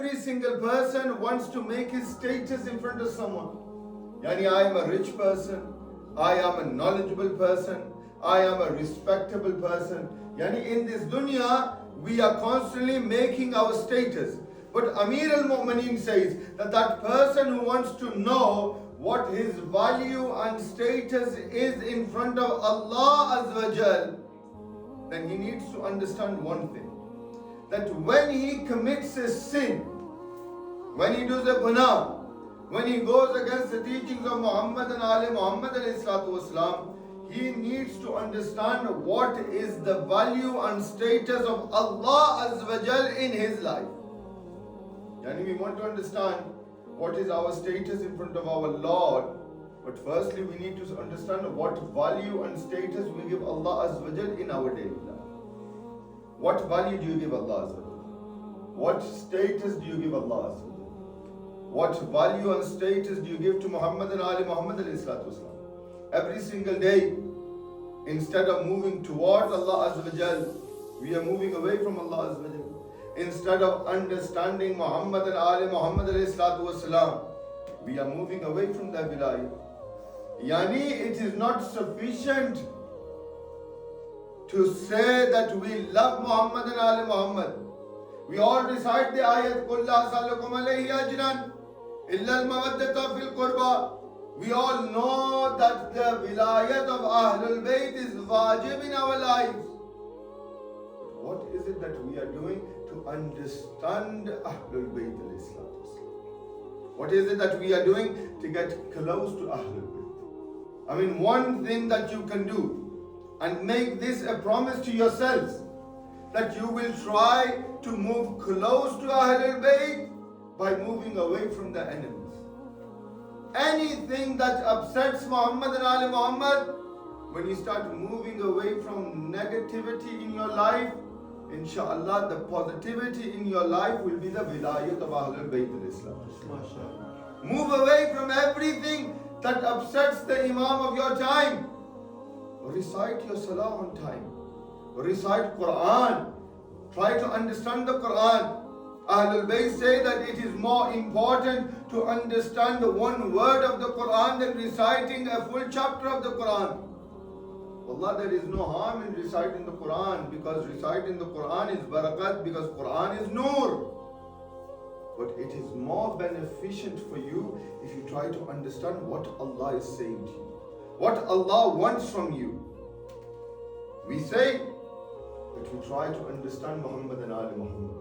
every single person wants to make his status in front of someone. Yani, I am a rich person, I am a knowledgeable person, I am a respectable person. Yani, in this dunya, we are constantly making our status. But Amir al-Mu'mineen says that that person who wants to know what his value and status is in front of Allah Azza wa Jal, then he needs to understand one thing. That when he commits a sin, when he does a guna, when he goes against the teachings of Muhammad and Ali Muhammad alayhi salatu wasalam, he needs to understand what is the value and status of Allah Azza wa Jal in his life. Yani, we want to understand what is our status in front of our Lord. But firstly, we need to understand what value and status we give Allah Azza wa Jal in our daily life. What value do you give Allah Azza wa Jal? What status do you give Allah Azza wa Jal? What value and status do you give to Muhammad and Ali Muhammad alayhi salatu wasalam? Every single day, instead of moving towards Allah Azza wa Jal, we are moving away from Allah Azza wa Jal. Instead of understanding Muhammad and Ali Muhammad alayhi salatu wasalam, we are moving away from their wilayah. Yani, it is not sufficient to say that we love Muhammad and Ali Muhammad. We all recite the ayat, قُلْ لَا أَسْأَلُكُمْ عَلَيْهِ أَجْرًا إِلَّا الْمَوَدَّةَ فِي الْقُرْبَى. We all know that the wilayat of Ahlul Bayt is wajib in our lives. But what is it that we are doing to understand Ahlul Bayt alayhi salatu wasalam? What is it that we are doing to get close to Ahlul Bayt? I mean, one thing that you can do, and make this a promise to yourselves, that you will try to move close to Ahlul Bayt by moving away from the enemies. Anything that upsets Muhammad and Ali Muhammad, when you start moving away from negativity in your life, inshallah, the positivity in your life will be the wilayat of Ahlul Bayt al-Islam. Move away from everything that upsets the Imam of your time. Recite your salah on time. Recite Quran. Try to understand the Quran. Ahlul Bayt say that it is more important to understand one word of the Quran than reciting a full chapter of the Quran. Wallah, there is no harm in reciting the Quran, because reciting the Quran is barakat, because Quran is nur. But it is more beneficent for you if you try to understand what Allah is saying to you, what Allah wants from you. We say that we try to understand Muhammad and Ali Muhammad,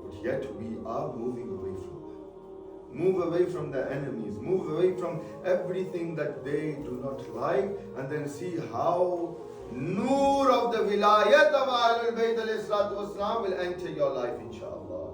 but yet we are moving away from them. Move away from the enemies, move away from everything that they do not like, and then see how Noor of the Wilayat of Ahlul Bayt alayhi salatu wasalam will enter your life, inshallah.